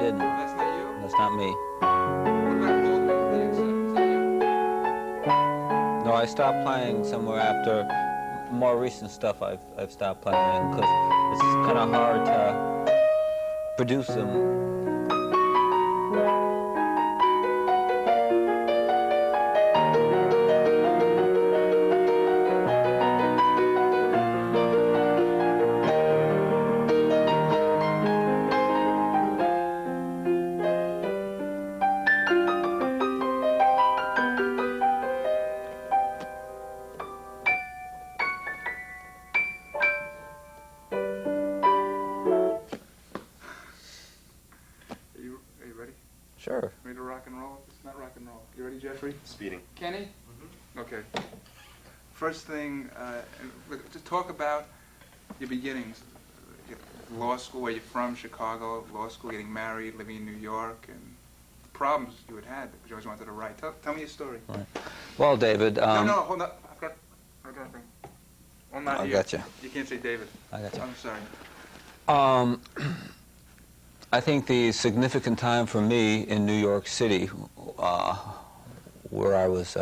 didn't. That's not you? That's not me. What about Hold Me, the exit? Is that you? No, I stopped playing somewhere after more recent stuff. I've stopped playing because it's kind of hard to produce them. Sure. Ready to rock and roll? It's not rock and roll. You ready, Jeffrey? Speeding. Kenny? Mm-hmm. Okay. First thing, to talk about your beginnings. Law school, where you're from, Chicago, law school, getting married, living in New York, and the problems you had because you always wanted to write. Tell me your story. Right. Well, David... no, hold on. I got a thing. I'm not here. I got you. You can't say David. I got you. I'm sorry. I think the significant time for me in New York City, where I was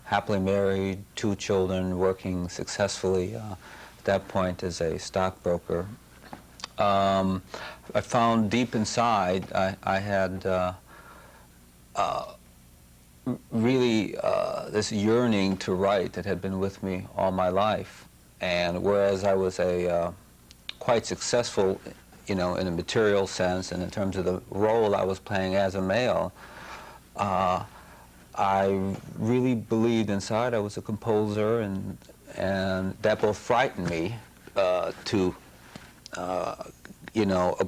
happily married, 2 children, working successfully at that point as a stockbroker, I found deep inside I had really this yearning to write that had been with me all my life. And whereas I was quite successful, you know, in a material sense and in terms of the role I was playing as a male, I really believed inside I was a composer, and that both frightened me to, you know,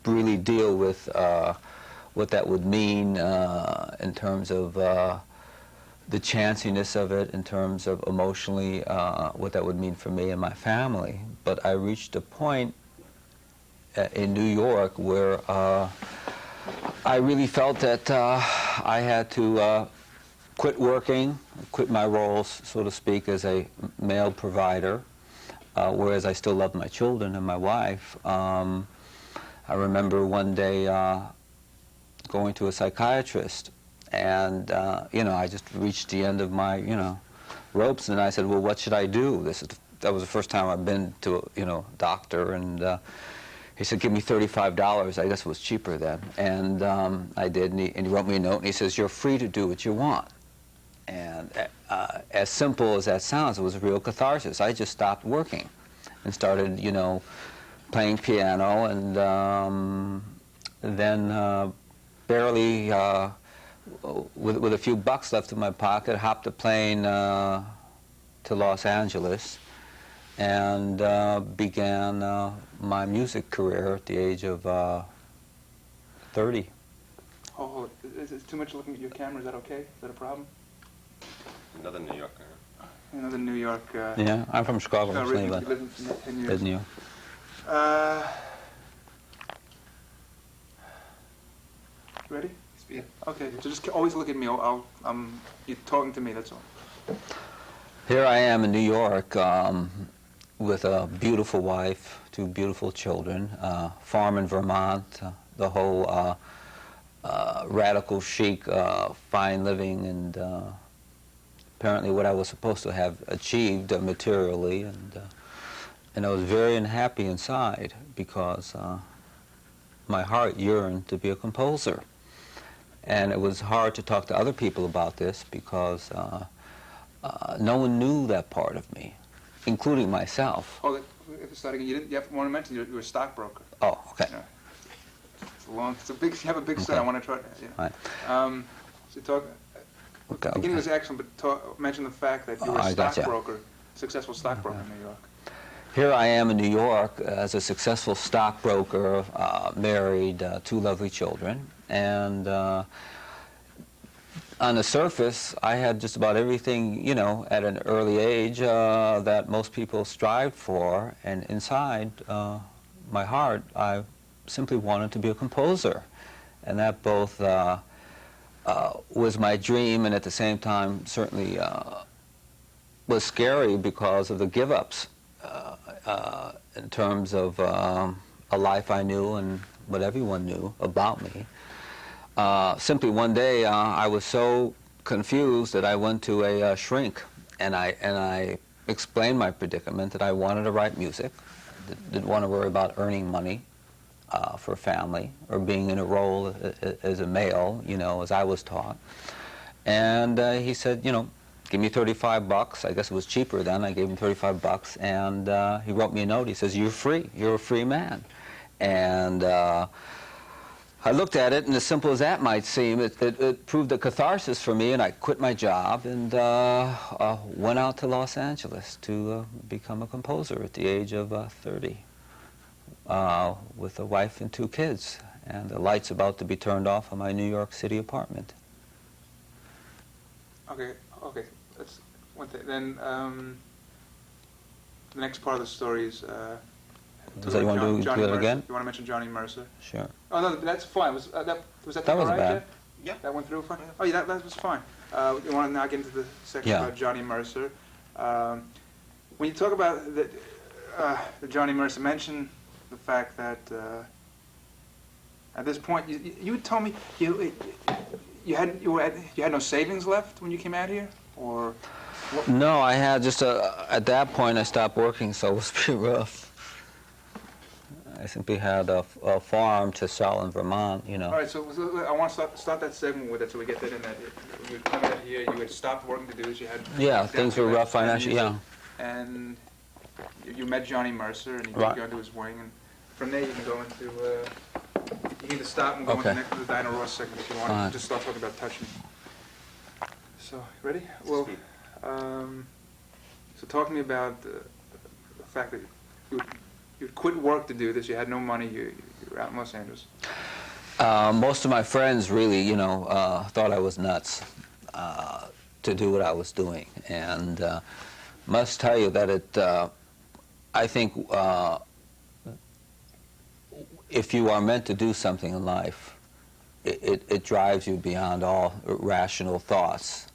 really deal with what that would mean in terms of the chanciness of it, in terms of emotionally what that would mean for me and my family. But I reached a point in New York where I really felt that I had to quit working, quit my roles, so to speak, as a male provider, whereas I still loved my children and my wife. I remember one day going to a psychiatrist, and you know, I just reached the end of my, you know, ropes, and I said, well, what should I do? That was the first time I've been to a, you know, doctor, and he said, give me $35. I guess it was cheaper then. And I did, and he wrote me a note, and he says, you're free to do what you want. And as simple as that sounds, it was a real catharsis. I just stopped working and started, you know, playing piano, and then barely, with a few bucks left in my pocket, hopped a plane to Los Angeles and began my music career at the age of 30. Oh, is it too much looking at your camera? Is that okay? Is that a problem? Another New Yorker. Another New York... yeah, I'm from Chicago. No, really, lived in 10 years. New York. Ready? Yeah. Okay, so just always look at me. You're talking to me, that's all. Here I am in New York with a beautiful wife, 2 beautiful children, farm in Vermont, the whole radical chic, fine living, and apparently what I was supposed to have achieved materially, and I was very unhappy inside because my heart yearned to be a composer. And it was hard to talk to other people about this because no one knew that part of me, including myself. Oh, starting, you want to mention you were a stockbroker. Oh, okay. Yeah. It's a big. You have a big story. I want to try. Yeah. Right. So talk. Okay. The beginning was excellent, but mention the fact that you were a stockbroker, gotcha. Successful stockbroker in New York. Here I am in New York as a successful stockbroker, married, 2 lovely children, and on the surface, I had just about everything, you know, at an early age that most people strived for, and inside my heart, I simply wanted to be a composer, and that both was my dream, and at the same time certainly was scary because of the give-ups in terms of a life I knew and what everyone knew about me. Simply one day, I was so confused that I went to a shrink, and I explained my predicament, that I wanted to write music, didn't want to worry about earning money for a family, or being in a role as a male, you know, as I was taught. And he said, you know, give me 35 bucks. I guess it was cheaper then. I gave him 35 bucks, and he wrote me a note. He says, you're free. You're a free man. And I looked at it, and as simple as that might seem, it proved a catharsis for me, and I quit my job and went out to Los Angeles to become a composer at the age of 30 with a wife and 2 kids, and the light's about to be turned off on my New York City apartment. Okay, that's one thing. Then the next part of the story is. Does anyone do it again? You want to mention Johnny Mercer? Sure. Oh no, that's fine. Was that That all wasn't right, bad. Jeff? Yeah. That went through fine. Oh yeah, that was fine. You want to now get into the section Yeah. about Johnny Mercer? When you talk about the Johnny Mercer, mention the fact that at this point you had told me you had no savings left when you came out here, or what? No, I had just at that point I stopped working, so it was pretty rough. I simply had a farm to sell in Vermont, you know. All right, so I want to start that segment with it, so we get that in. That you would come out here, you had stopped working to do this. You had Yeah, things were rough financially. Yeah. And you met Johnny Mercer, and you Right. go into his wing, and from there you can go into. You can either stop and go Okay. into the Dinah Ross segment if you want. Fine. Just start talking about Touch Me. So ready? Well, so talk to me about the fact that you quit work to do this. You had no money. You were out in Los Angeles. Most of my friends really, you know, thought I was nuts to do what I was doing, and must tell you that it. I think if you are meant to do something in life, it drives you beyond all rational thoughts.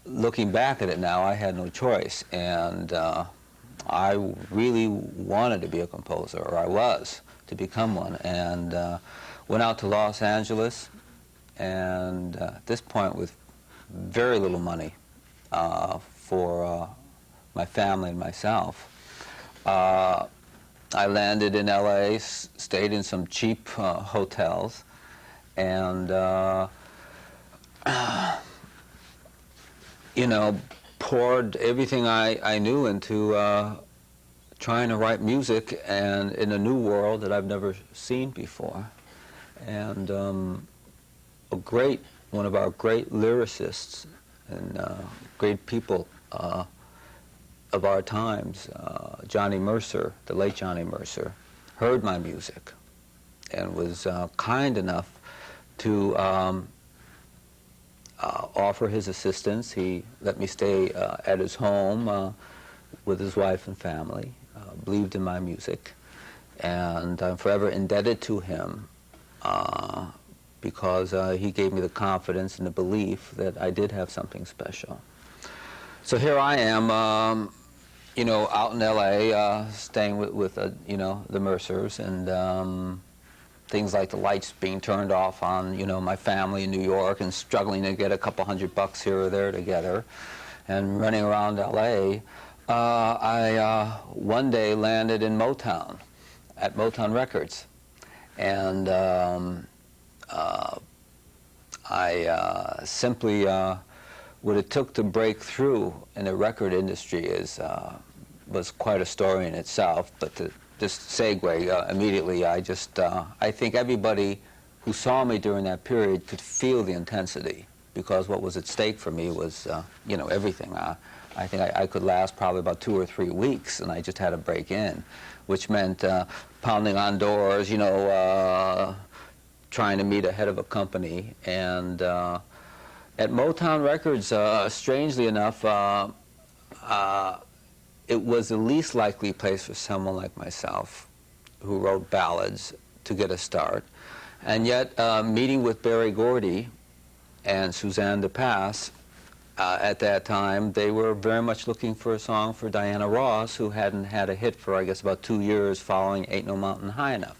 Looking back at it now, I had no choice, and I really wanted to be a composer, or I was to become one, and went out to Los Angeles, and at this point with very little money for my family and myself. I landed in LA, stayed in some cheap hotels, and you know, poured everything I knew into trying to write music, and in a new world that I've never seen before. And one of our great lyricists and great people of our times, Johnny Mercer, the late Johnny Mercer, heard my music and was kind enough to offer his assistance. He let me stay at his home with his wife and family, believed in my music, and I'm forever indebted to him because he gave me the confidence and the belief that I did have something special. So here I am, you know, out in L.A., staying with you know, the Mercers, and things like the lights being turned off on, you know, my family in New York, and struggling to get a couple $100 here or there together, and running around L.A. I one day landed in Motown, at Motown Records, and I simply, what it took to break through in the record industry was quite a story in itself, but to just segue immediately, I think everybody who saw me during that period could feel the intensity, because what was at stake for me was, you know, everything. I think I could last probably about 2 or 3 weeks, and I just had to break in, which meant pounding on doors, you know, trying to meet a head of a company. And at Motown Records, strangely enough, it was the least likely place for someone like myself, who wrote ballads, to get a start. And yet, meeting with Berry Gordy and Suzanne DePass, at that time, they were very much looking for a song for Diana Ross, who hadn't had a hit for, I guess, about 2 years following Ain't No Mountain High Enough.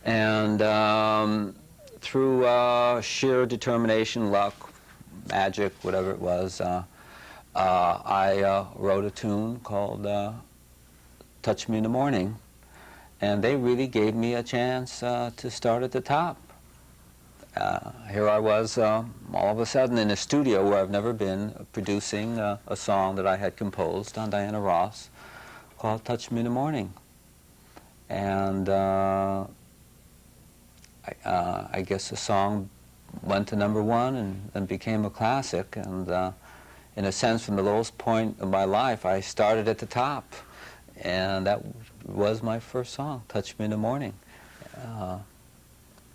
And through sheer determination, luck, magic, whatever it was, I wrote a tune called Touch Me in the Morning. And they really gave me a chance to start at the top. Here I was, all of a sudden, in a studio where I've never been, producing a song that I had composed on Diana Ross called Touch Me in the Morning. And I guess the song went to #1 and became a classic. And in a sense, from the lowest point of my life, I started at the top. And that was my first song, Touch Me in the Morning.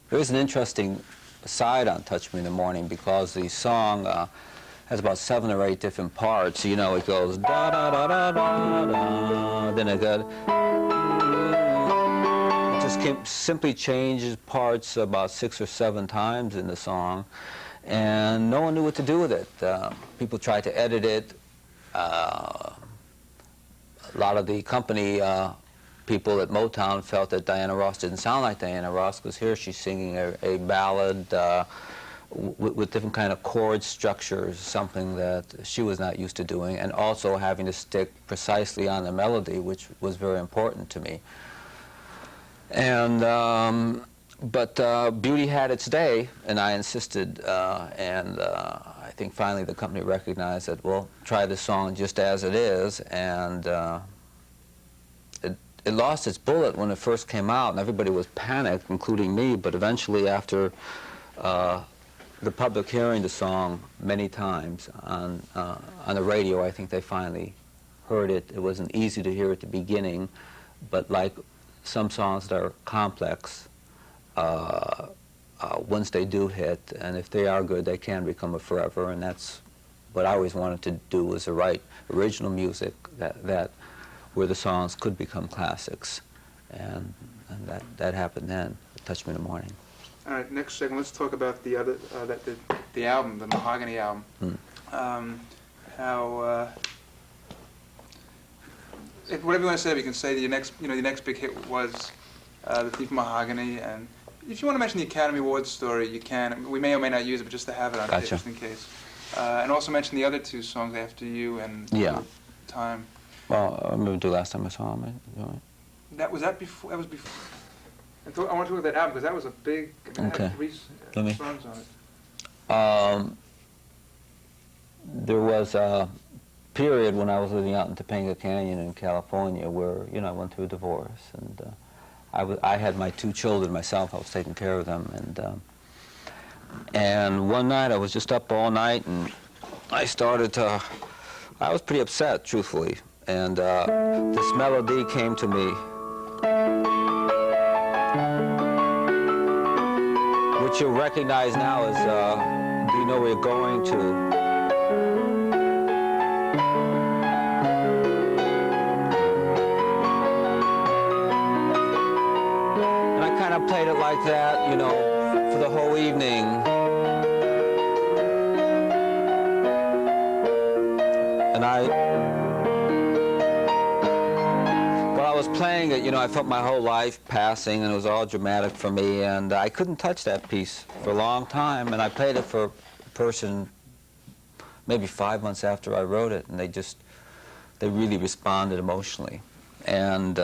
There is an interesting side on Touch Me in the Morning because the song has about 7 or 8 different parts. You know, it goes da da da da da da, then it goes, it just simply changes parts about 6 or 7 times in the song, and no one knew what to do with it. People tried to edit it. A lot of the company people at Motown felt that Diana Ross didn't sound like Diana Ross, because here she's singing a ballad with different kind of chord structures, something that she was not used to doing, and also having to stick precisely on the melody, which was very important to me. And but beauty had its day, and I insisted, and I think finally the company recognized that, well, try this song just as it is, and it lost its bullet when it first came out, and everybody was panicked, including me, but eventually after the public hearing the song many times on the radio, I think they finally heard it. It wasn't easy to hear at the beginning, but like some songs that are complex, once they do hit, and if they are good, they can become a forever, and that's what I always wanted to do, was to write original music that where the songs could become classics, and that happened then, Touch Me in the Morning. All right, next segment, let's talk about the other, the album, the Mahogany album. How, whatever you want to say, you can say that your next big hit was The Thief of Mahogany, and if you want to mention the Academy Awards story, you can. We may or may not use it, but just to have it on tape, just in case. And also mention the other 2 songs, After You and Time. Well, I remember the last time I saw him. That was before. I want to look at that album because that was a big. It had 3 songs on it. There was a period when I was living out in Topanga Canyon in California where I went through a divorce, and I had my 2 children myself. I was taking care of them, and one night I was just up all night, and I was pretty upset, truthfully. And this melody came to me, which you'll recognize now as Do You Know Where You're Going To? And I kind of played it like that, for the whole evening. And while I was playing it, I felt my whole life passing, and it was all dramatic for me, and I couldn't touch that piece for a long time, and I played it for a person maybe 5 months after I wrote it, and they really responded emotionally. And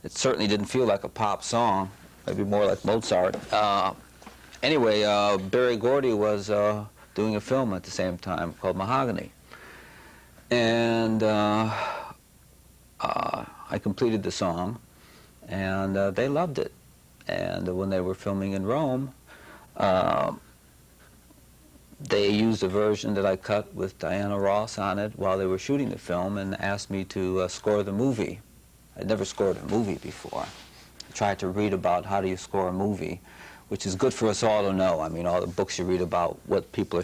it certainly didn't feel like a pop song, maybe more like Mozart. Anyway, Berry Gordy was doing a film at the same time called Mahogany. And I completed the song, and they loved it. And when they were filming in Rome, they used a version that I cut with Diana Ross on it while they were shooting the film, and asked me to score the movie. I'd never scored a movie before. I tried to read about how do you score a movie, which is good for us all to know. I mean, all the books you read about what people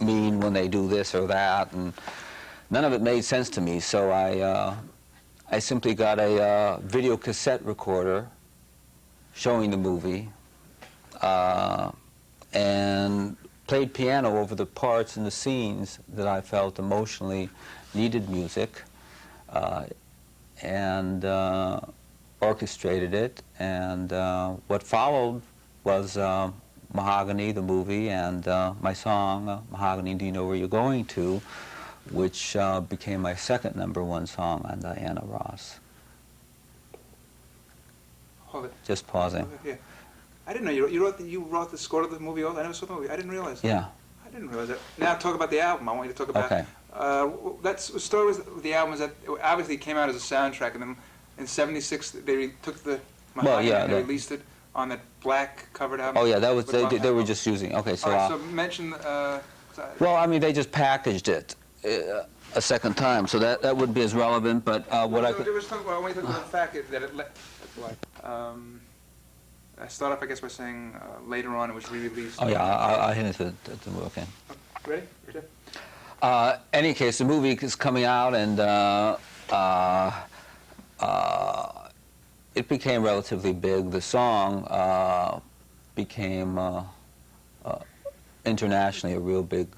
mean when they do this or that, and none of it made sense to me, so I simply got a video cassette recorder showing the movie, and played piano over the parts and the scenes that I felt emotionally needed music, and orchestrated it, and what followed was Mahogany, the movie, and my song, Mahogany, Do You Know Where You're Going To, which became my second #1 song on Diana Ross. Hold it. Just pausing. Yeah. I didn't know you wrote the score to the movie also. I never saw the movie. I didn't realize that. Yeah. I didn't realize that. Now talk about the album. I want you to talk about. Okay. That's the story with the album is that obviously it came out as a soundtrack, and then in '76 they took the Mahogany and they released it on that black covered album. Oh yeah, that was they were just using. Okay, so. All right, so mention. Well, I mean, they just packaged it a second time, so that would be as relevant. But what I could. I want to talk about the fact that it. I start off, I guess, by saying later on it was re-released. Oh yeah, I'll hit into the movie. Okay. Ready? Ready? Any case, the movie is coming out, and it became relatively big. The song became internationally a real big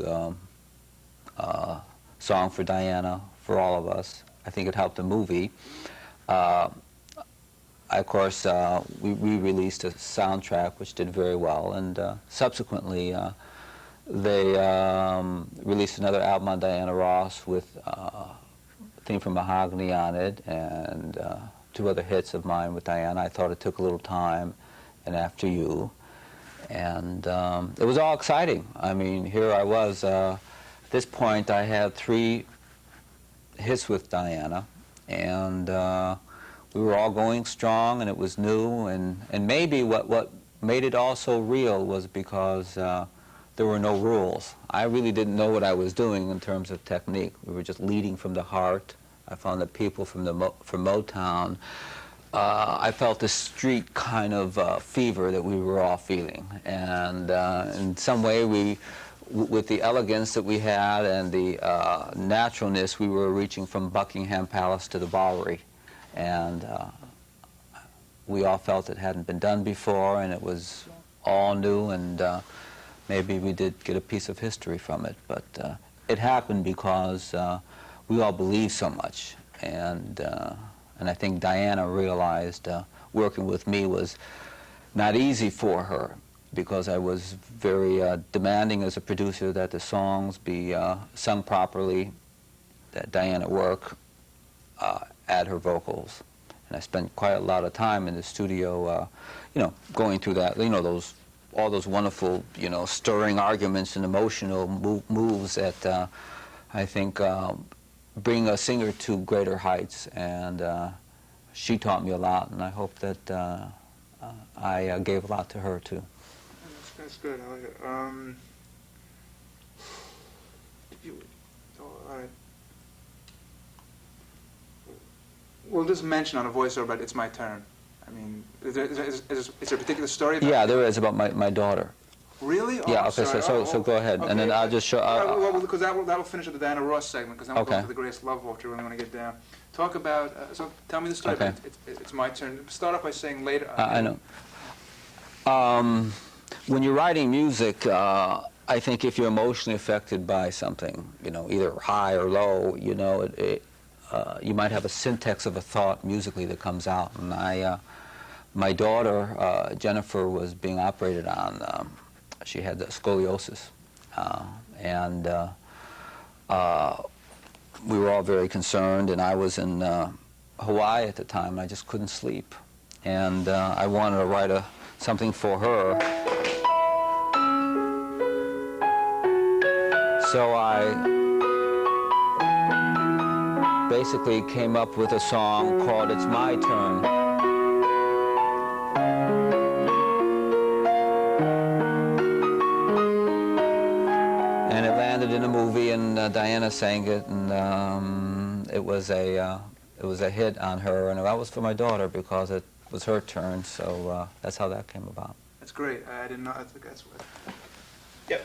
song for Diana, for all of us. I think it helped the movie. Of course, we released a soundtrack which did very well, and subsequently they released another album on Diana Ross with a theme from Mahogany on it, and 2 other hits of mine with Diana. I Thought It Took a Little Time, and After You, and it was all exciting. I mean, here I was. At this point, I had 3 hits with Diana, and we were all going strong, and it was new, and maybe what made it all so real was because there were no rules. I really didn't know what I was doing in terms of technique. We were just leading from the heart. I found that people from Motown, I felt the street kind of fever that we were all feeling, and in some way with the elegance that we had and the naturalness, we were reaching from Buckingham Palace to the Bowery. And we all felt it hadn't been done before, and it was all new, and maybe we did get a piece of history from it. But it happened because we all believed so much, and I think Diana realized working with me was not easy for her, because I was very demanding as a producer that the songs be sung properly, that Diana work, add her vocals, and I spent quite a lot of time in the studio, you know, going through that, you know, all those wonderful, you know, stirring arguments and emotional moves that I think bring a singer to greater heights, and she taught me a lot, and I hope that I gave a lot to her too. That's good. I like it. All right. We'll just mention on a voiceover, but it's my turn. I mean, is there a particular story about Yeah, there is, about my daughter. Really? Oh, Yeah, I'm okay, sorry. so go ahead, okay. and then I'll just show... well, because that'll finish at the Diana Ross segment, because then we'll Okay. go to the Greatest Love Walk, which I really want to get down. Talk about, so tell me the story, Okay. but it's my turn. Start off by saying later... I know. When you're writing music, I think if you're emotionally affected by something, you know, either high or low, you know, you might have a syntax of a thought musically that comes out. And my daughter, Jennifer, was being operated on. She had scoliosis, and we were all very concerned, and I was in Hawaii at the time, and I just couldn't sleep. And I wanted to write something for her. So I basically came up with a song called It's My Turn. And it landed in a movie, and Diana sang it, and it was a hit on her, and that was for my daughter because it was her turn, so that's how that came about. That's great. I didn't know. I think that's what... Yep.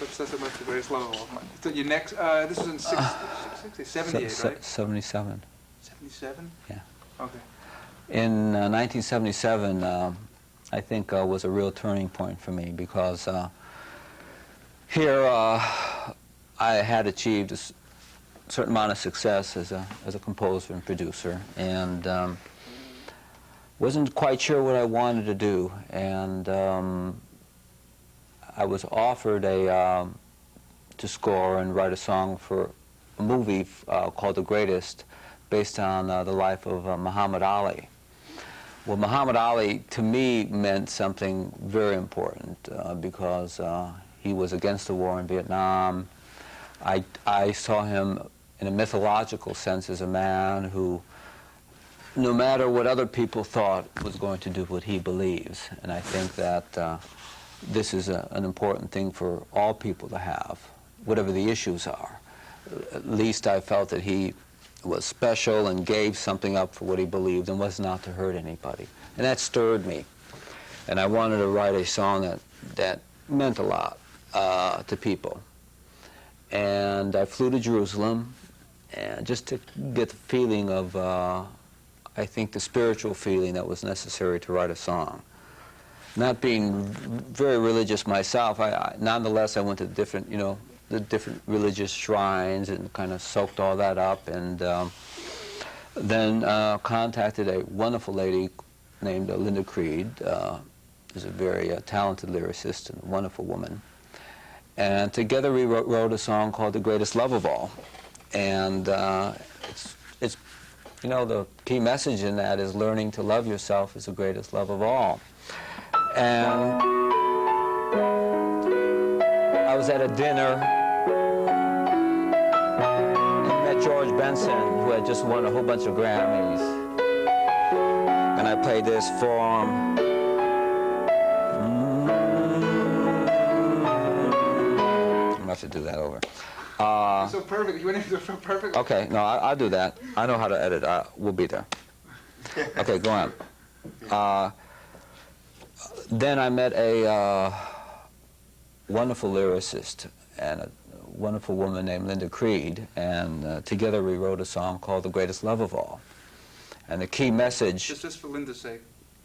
That's about the Greatest Love of all. So your next, this was in 78, right? 77. 77? Yeah. Okay. In 1977, I think was a real turning point for me because here I had achieved a certain amount of success as a composer and producer, and wasn't quite sure what I wanted to do, and I was offered to score and write a song for a movie called The Greatest, based on the life of Muhammad Ali. Well, Muhammad Ali, to me, meant something very important because he was against the war in Vietnam. I saw him in a mythological sense as a man who, no matter what other people thought, was going to do what he believes. And I think that this is an important thing for all people to have, whatever the issues are. At least I felt that he was special and gave something up for what he believed and was not to hurt anybody. And that stirred me. And I wanted to write a song that meant a lot to people. And I flew to Jerusalem, and just to get the feeling of, I think, the spiritual feeling that was necessary to write a song. Not being very religious myself, nonetheless I went to different, the different religious shrines and kind of soaked all that up, and then contacted a wonderful lady named Linda Creed, who's a very talented lyricist and a wonderful woman. And together we wrote a song called The Greatest Love of All. And it's the key message in that is learning to love yourself is the greatest love of all. And I was at a dinner and met George Benson, who had just won a whole bunch of Grammys. And I played this for him. I'm going to have to do that over. So perfect. You went into it so perfect. Okay, no, I'll do that. I know how to edit. We'll be there. Okay, go on. Then I met a wonderful lyricist and a wonderful woman named Linda Creed, and together we wrote a song called The Greatest Love of All. And the key message... Just for Linda's sake,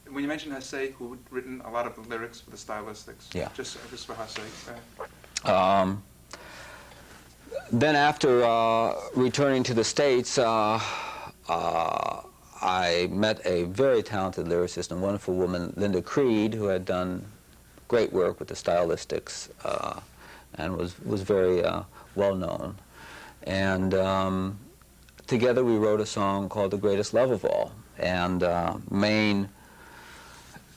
when you mentioned her sake, who had written a lot of the lyrics for the stylistics, yeah. just for her sake. Then after returning to the States, I met a very talented lyricist and wonderful woman, Linda Creed, who had done great work with the stylistics and was very well known. And together we wrote a song called The Greatest Love of All. And main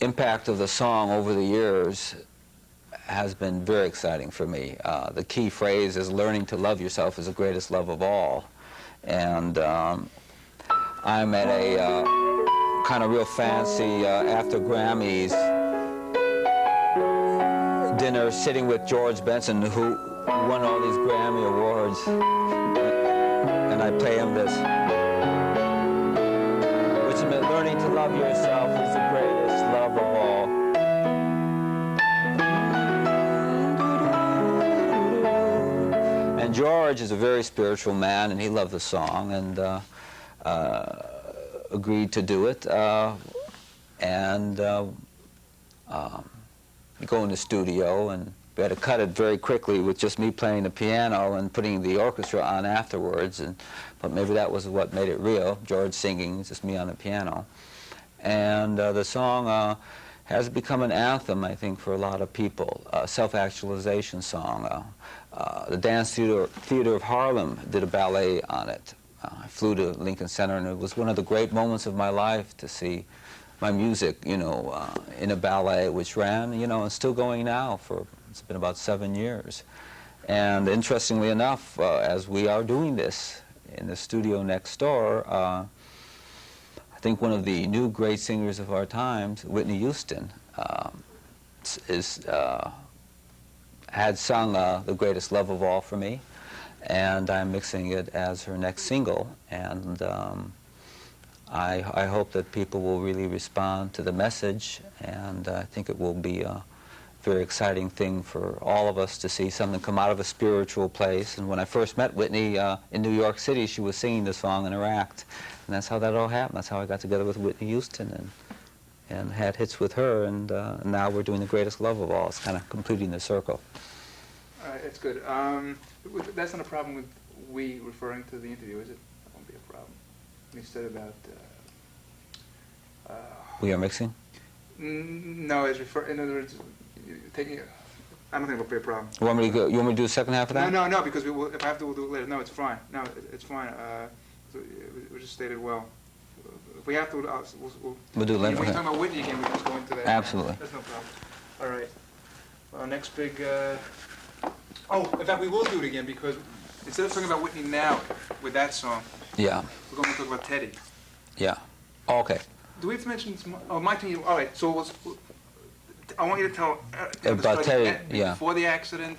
impact of the song over the years has been very exciting for me. The key phrase is learning to love yourself is the greatest love of all. And I'm at a kind of real fancy after Grammys dinner sitting with George Benson, who won all these Grammy Awards. And I play him this, which meant learning to love yourself is the greatest love of all. And George is a very spiritual man, and he loved the song and agreed to do it. And go in the studio, and we had to cut it very quickly with just me playing the piano and putting the orchestra on afterwards. But maybe that was what made it real. George singing, just me on the piano. And the song has become an anthem, I think, for a lot of people. A self-actualization song. The Dance Theater of Harlem did a ballet on it. I flew to Lincoln Center, and it was one of the great moments of my life to see my music, in a ballet which ran, and still going now for, it's been about 7 years. And interestingly enough, as we are doing this in the studio next door, I think one of the new great singers of our times, Whitney Houston, had sung The Greatest Love of All for me, and I'm mixing it as her next single. And I hope that people will really respond to the message, and I think it will be a very exciting thing for all of us to see something come out of a spiritual place. And when I first met Whitney in New York City, she was singing the song in her act, and that's how that all happened. That's how I got together with Whitney Houston and had hits with her, and now we're doing The Greatest Love of All. It's kind of completing the circle. It's good. That's not a problem with we referring to the interview, is it? That won't be a problem. You said about We are mixing? No, in other words, taking it. I don't think it'll be a problem. You want me to do the second half of that? No, because if I have to, we'll do it later. No, it's fine. No, it's fine. We just stated well. If we have to, We'll do it later. If we're Okay. talking about Whitney again, we can just go into that. Absolutely. That's no problem. All right. Well, next big... Oh, in fact, we will do it again because instead of talking about Whitney now with that song, Yeah. we're going to talk about Teddy. Yeah. Okay. Do we have to mention... Oh, my turn. All right, so I want you to tell... About Teddy, yeah. Before the accident,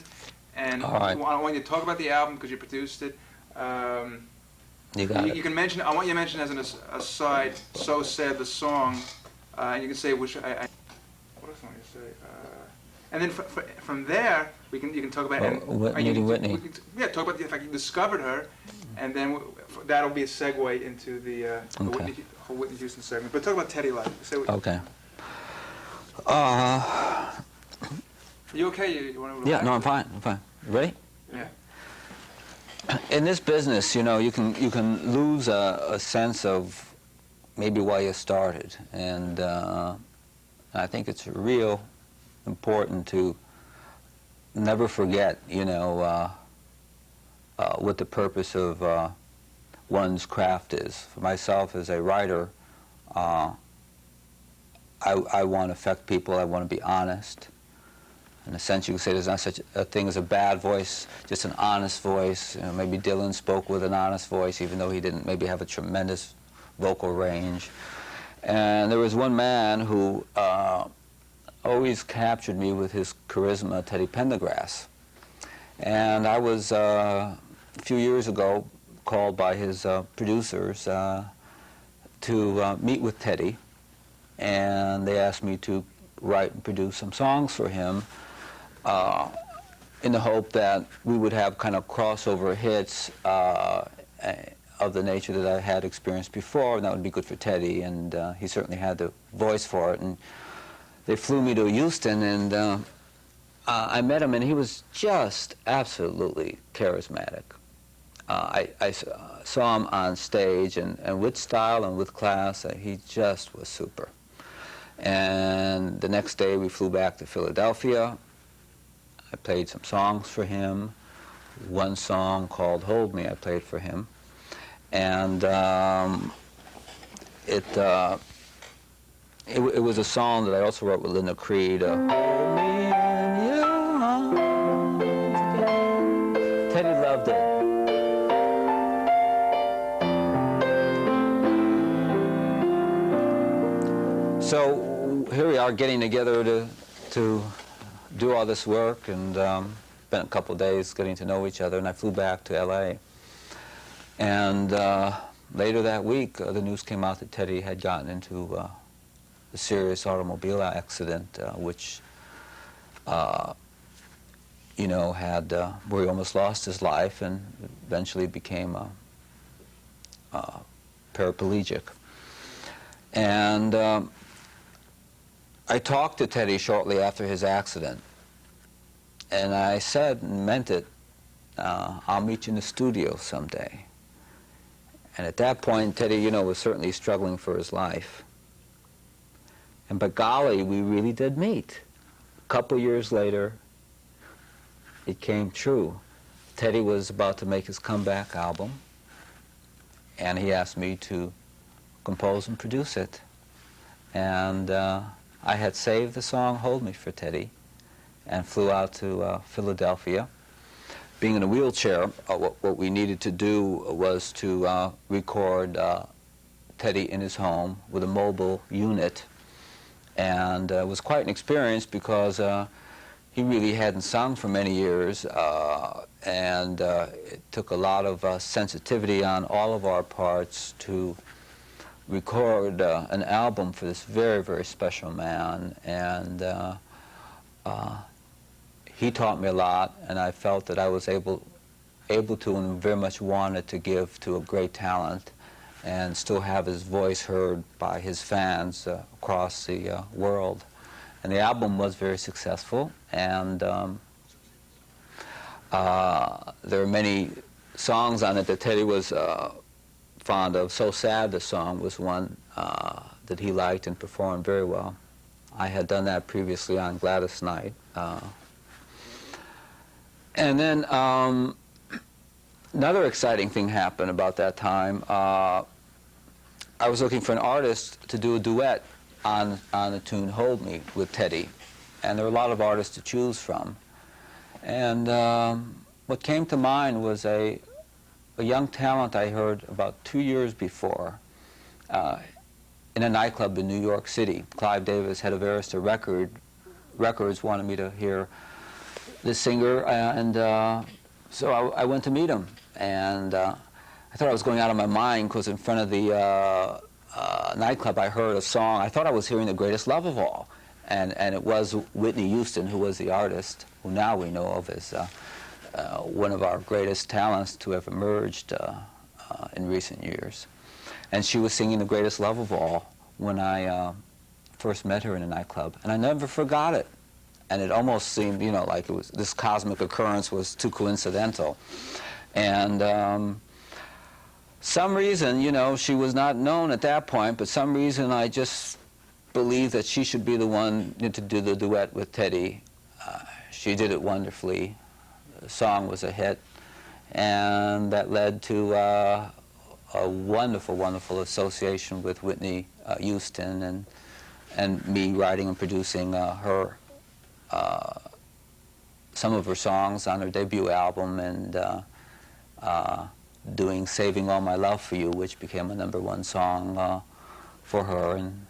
and All right. I want you to talk about the album because you produced it. You got it. You can mention... I want you to mention as an aside, So Sad, the song, and you can say which... What else I want you to say? And then from there, you can talk about... Whitney. Yeah, talk about the fact you discovered her, and then that'll be a segue into the whole Whitney Houston segment. But talk about Teddy life. Okay. Are you okay? You want to Yeah, no, I'm fine. You ready? Yeah. In this business, you know, you can lose a sense of maybe why you started, and I think it's real important to never forget, you know, what the purpose of one's craft is. For myself as a writer, I want to affect people. I want to be honest. In a sense, you could say there's not such a thing as a bad voice, just an honest voice. You know, maybe Dylan spoke with an honest voice, even though he didn't maybe have a tremendous vocal range. And there was one man who always captured me with his charisma, Teddy Pendergrass. And I was, a few years ago, called by his producers to meet with Teddy. And they asked me to write and produce some songs for him in the hope that we would have kind of crossover hits of the nature that I had experienced before, and that would be good for Teddy, and he certainly had the voice for it. And they flew me to Houston, and I met him, and he was just absolutely charismatic. I saw him on stage, and with style and with class, he just was super. And the next day we flew back to Philadelphia. I played some songs for him. One song called Hold Me I played for him. And it was a song that I also wrote with Linda Creed. Hold me in your arms. Teddy loved it. So here we are getting together to do all this work, and spent a couple of days getting to know each other, and I flew back to L.A. And later that week, the news came out that Teddy had gotten into a serious automobile accident, which, you know, had where he almost lost his life and eventually became paraplegic. And I talked to Teddy shortly after his accident, and I said and meant it, I'll meet you in the studio someday. And at that point, Teddy, you know, was certainly struggling for his life. And by golly, we really did meet. A couple years later, it came true. Teddy was about to make his comeback album, and he asked me to compose and produce it. And I had saved the song Hold Me for Teddy and flew out to Philadelphia. Being in a wheelchair, what we needed to do was to record Teddy in his home with a mobile unit. And it was quite an experience because he really hadn't sung for many years, and it took a lot of sensitivity on all of our parts to record an album for this very, very special man. And he taught me a lot, and I felt that I was able to and very much wanted to give to a great talent and still have his voice heard by his fans across the world. And the album was very successful, and there are many songs on it that Teddy was fond of. So Sad, the song, was one that he liked and performed very well. I had done that previously on Gladys Knight. And then another exciting thing happened about that time. I was looking for an artist to do a duet on the tune Hold Me with Teddy. And there were a lot of artists to choose from. And what came to mind was a young talent I heard about 2 years before in a nightclub in New York City. Clive Davis, head of Arista Records, wanted me to hear this singer, and so I went to meet him. And I thought I was going out of my mind because in front of the nightclub I heard a song. I thought I was hearing The Greatest Love of All. And it was Whitney Houston, who was the artist, who now we know of as one of our greatest talents to have emerged in recent years. And she was singing The Greatest Love of All when I first met her in a nightclub. And I never forgot it. And it almost seemed, you know, like it was, this cosmic occurrence was too coincidental. And some reason, you know, she was not known at that point, but some reason I just believed that she should be the one to do the duet with Teddy. She did it wonderfully. The song was a hit, and that led to a wonderful, wonderful association with Whitney Houston, and me writing and producing her some of her songs on her debut album, and doing Saving All My Love for You, which became a #1 song for her, and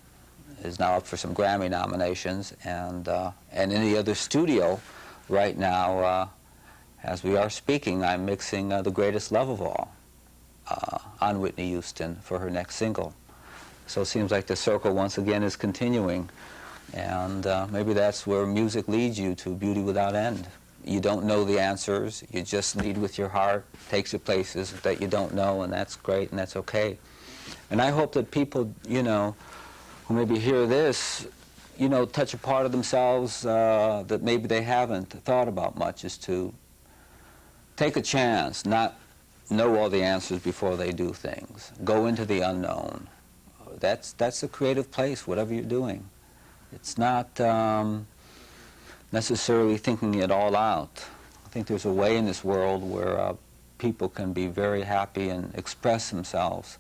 is now up for some Grammy nominations. And in the other studio right now, as we are speaking, I'm mixing The Greatest Love of All on Whitney Houston for her next single. So it seems like the circle once again is continuing, and maybe that's where music leads you, to beauty without end. You don't know the answers, you just lead with your heart, takes you places that you don't know, and that's great, and that's okay. And I hope that people, you know, who maybe hear this, you know, touch a part of themselves that maybe they haven't thought about much, is to take a chance, not know all the answers before they do things. Go into the unknown. That's a creative place, whatever you're doing. It's not necessarily thinking it all out. I think there's a way in this world where people can be very happy and express themselves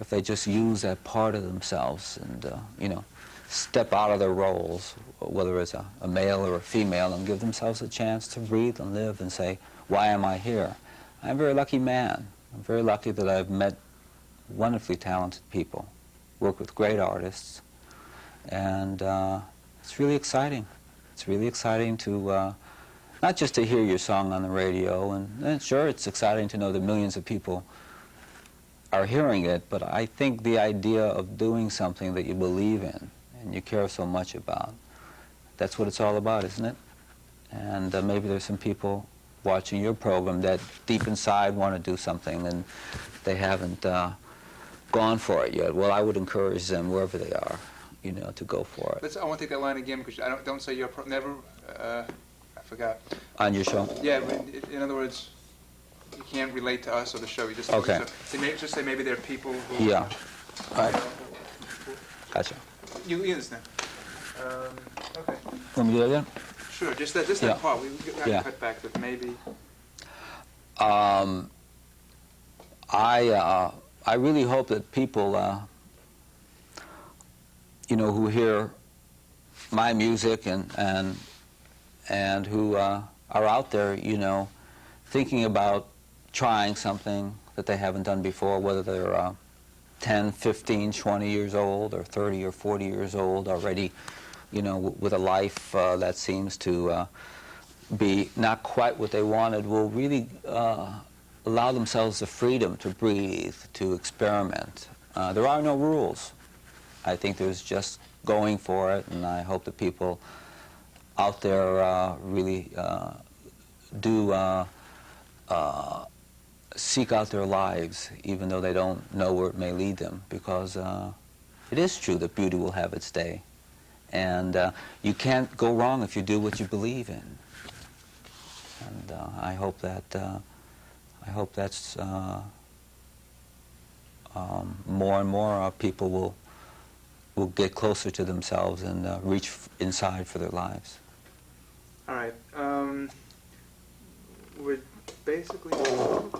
if they just use that part of themselves and, you know, step out of their roles, whether it's a male or a female, and give themselves a chance to breathe and live and say, why am I here? I'm a very lucky man. I'm very lucky that I've met wonderfully talented people, worked with great artists, and it's really exciting. It's really exciting to, not just to hear your song on the radio, and sure, it's exciting to know that millions of people are hearing it, but I think the idea of doing something that you believe in and you care so much about, that's what it's all about, isn't it? And maybe there's some people watching your program that deep inside want to do something and they haven't gone for it yet. Well, I would encourage them, wherever they are, you know, to go for it. I want to take that line again, because don't say you're never, I forgot. On your show? Yeah, in other words, you can't relate to us or the show. You just Okay. Just say maybe there are people who. Yeah. All right. Gotcha. You understand? Okay. Want me to do that again? Sure. Just that Yeah. part. We got to cut back with maybe. I really hope that people, you know, who hear my music and who are out there, you know, thinking about trying something that they haven't done before, whether they're 10, 15, 20 years old, or 30 or 40 years old, already, you know, with a life that seems to be not quite what they wanted, will really allow themselves the freedom to breathe, to experiment. There are no rules. I think there's just going for it, and I hope that people out there really do seek out their lives, even though they don't know where it may lead them, because it is true that beauty will have its day, and you can't go wrong if you do what you believe in. And I hope that's more and more people will will get closer to themselves and reach inside for their lives. All right. We're basically done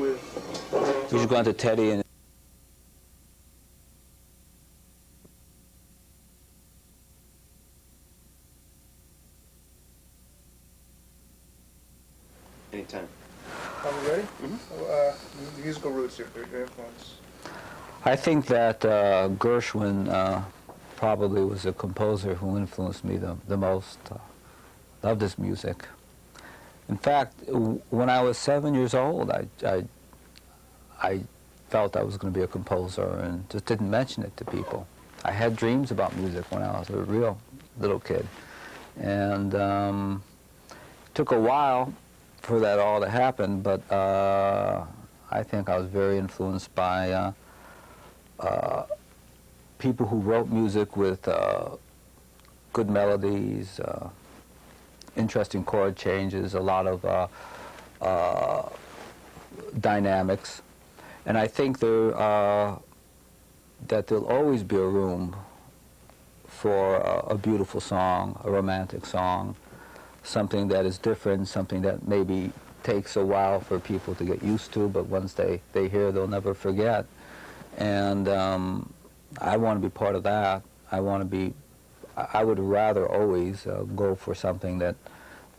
with. We should go on to Teddy and. Anytime. Are we ready? The musical roots, your influence. I think that Gershwin probably was a composer who influenced me the most. Loved his music. In fact, when I was 7 years old, I felt I was going to be a composer and just didn't mention it to people. I had dreams about music when I was a real little kid. And it took a while for that all to happen, but I think I was very influenced by people who wrote music with good melodies, interesting chord changes, a lot of dynamics. And I think that there'll always be a room for a beautiful song, a romantic song, something that is different, something that maybe takes a while for people to get used to, but once they hear, they'll never forget. And I want to be part of that. I would rather always go for something that,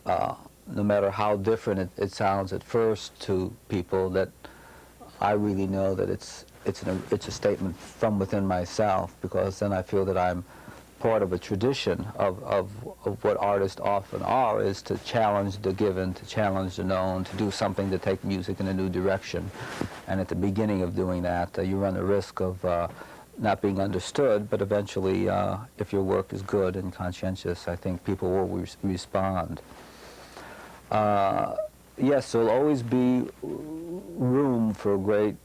no matter how different it sounds at first to people, that I really know that it's a statement from within myself, because then I feel that I'm part of a tradition of what artists often are, is to challenge the given, to challenge the known, to do something to take music in a new direction. And at the beginning of doing that, you run the risk of not being understood, but eventually, if your work is good and conscientious, I think people will respond. Yes, there'll always be room for great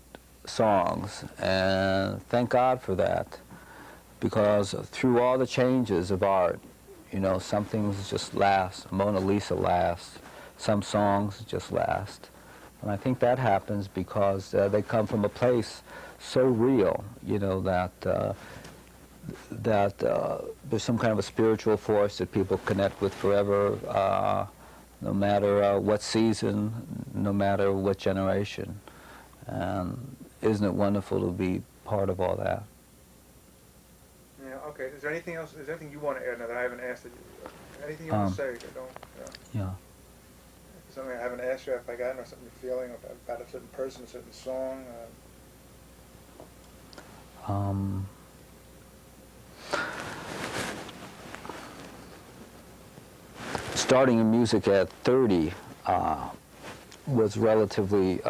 songs, and thank God for that, because through all the changes of art, you know, some things just last. Mona Lisa lasts. Some songs just last. And I think that happens because they come from a place so real, you know, that there's some kind of a spiritual force that people connect with forever, no matter what season, no matter what generation. And isn't it wonderful to be part of all that? Yeah. Okay. Is there anything else? Is there anything you want to add now that I haven't asked? Anything you want to say? Yeah. Something I haven't asked you, if I got, or something you're feeling about a certain person, a certain song. Starting in music at 30 was relatively,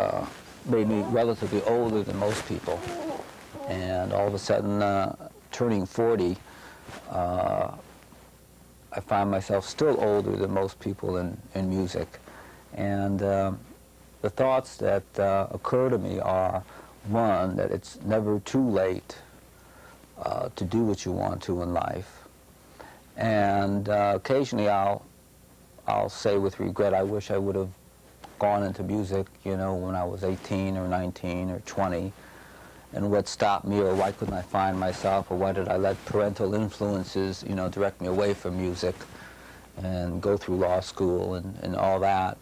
made me relatively older than most people. And all of a sudden, turning 40, I find myself still older than most people in music. And the thoughts that occur to me are, one, that it's never too late to do what you want to in life. And occasionally I'll say with regret, I wish I would have gone into music, you know, when I was 18 or 19 or 20. And what stopped me, or why couldn't I find myself, or why did I let parental influences, you know, direct me away from music and go through law school and all that.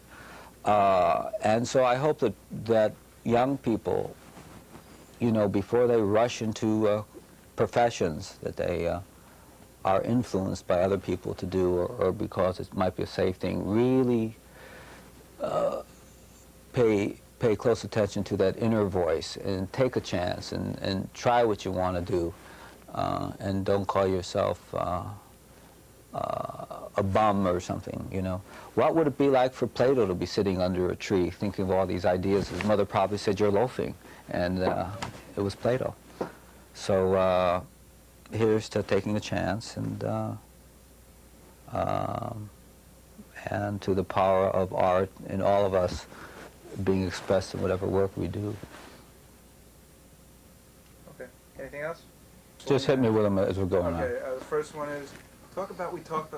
And so I hope that young people, you know, before they rush into professions that they are influenced by other people to do, or because it might be a safe thing, really pay close attention to that inner voice and take a chance and try what you want to do, and don't call yourself a bum or something, you know. What would it be like for Plato to be sitting under a tree thinking of all these ideas? His mother probably said, "You're loafing," and it was Plato. So here's to taking a chance, and to the power of art in all of us being expressed in whatever work we do. Okay. Anything else? Just hit me with them as we're going on. Okay. The first one is, we talked about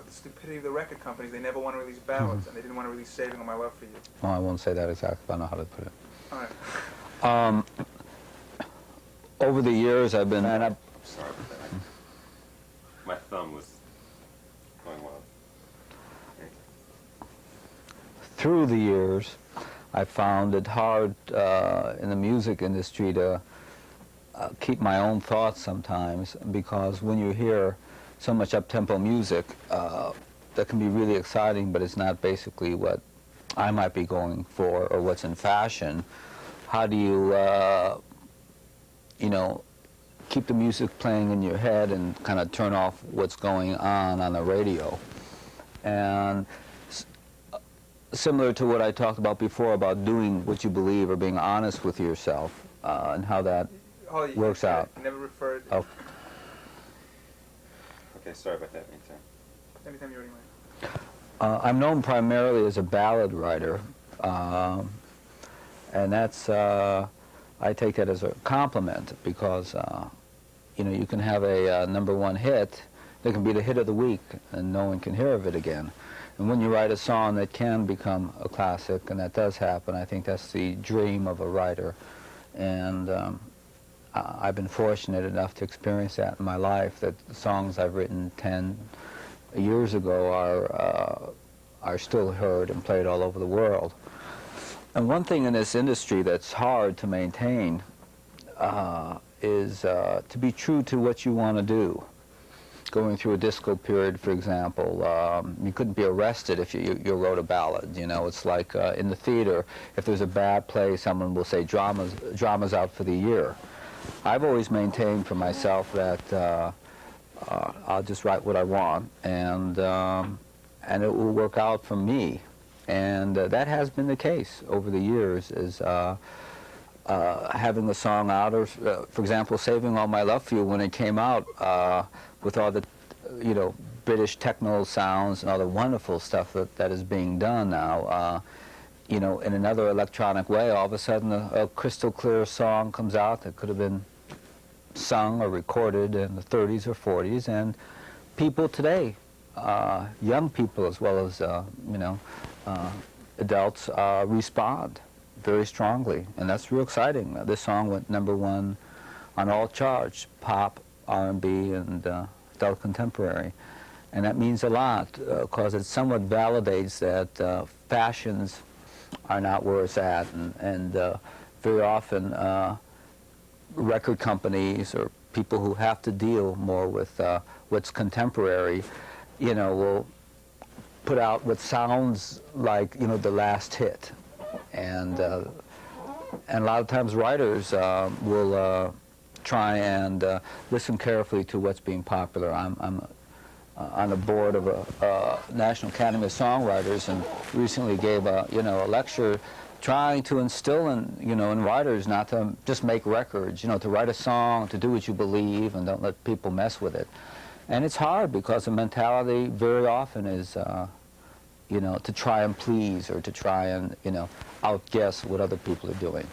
the stupidity of the record companies. They never want to release ballads, and they didn't want to release "Saving All My Love for You." Well, I won't say that exactly, but I know how to put it. All right. over the years I've been... Sorry about that. My thumb was going wild. Okay. Through the years, I found it hard in the music industry to keep my own thoughts sometimes, because when you hear so much up-tempo music, that can be really exciting, but it's not basically what I might be going for or what's in fashion. How do you, you know, keep the music playing in your head and kind of turn off what's going on the radio? And similar to what I talked about before about doing what you believe or being honest with yourself, and how that works out. Never referred. Oh. Okay, sorry about that. Anytime you're ready, Mike. I'm known primarily as a ballad writer, and that's, I take that as a compliment, because you know, you can have a #1 hit that can be the hit of the week and no one can hear of it again. And when you write a song that can become a classic, and that does happen, I think that's the dream of a writer. And I've been fortunate enough to experience that in my life, that the songs I've written 10 years ago are still heard and played all over the world. And one thing in this industry that's hard to maintain is to be true to what you want to do. Going through a disco period, for example, you couldn't be arrested if you wrote a ballad. You know, it's like in the theater, if there's a bad play, someone will say drama's out for the year. I've always maintained for myself that I'll just write what I want, and it will work out for me. And that has been the case over the years, is having a song out, or for example, Saving All My Love For You, when it came out, with all the, you know, British techno sounds and all the wonderful stuff that is being done now, you know, in another electronic way, all of a sudden a crystal clear song comes out that could have been sung or recorded in the 30s or 40s, and people today, young people as well as, you know, adults, respond very strongly, and that's real exciting. This song went #1 on all charts, pop, R&B, and adult contemporary. And that means a lot, because it somewhat validates that fashions are not where it's at, and very often record companies or people who have to deal more with what's contemporary, you know, will put out what sounds like, you know, the last hit. And a lot of times writers will try and listen carefully to what's being popular. I'm on the board of a National Academy of Songwriters, and recently gave a, you know, a lecture trying to instill in, you know, in writers not to just make records, you know, to write a song, to do what you believe, and don't let people mess with it. And it's hard, because the mentality very often is, you know, to try and please, or to try and, you know, outguess what other people are doing.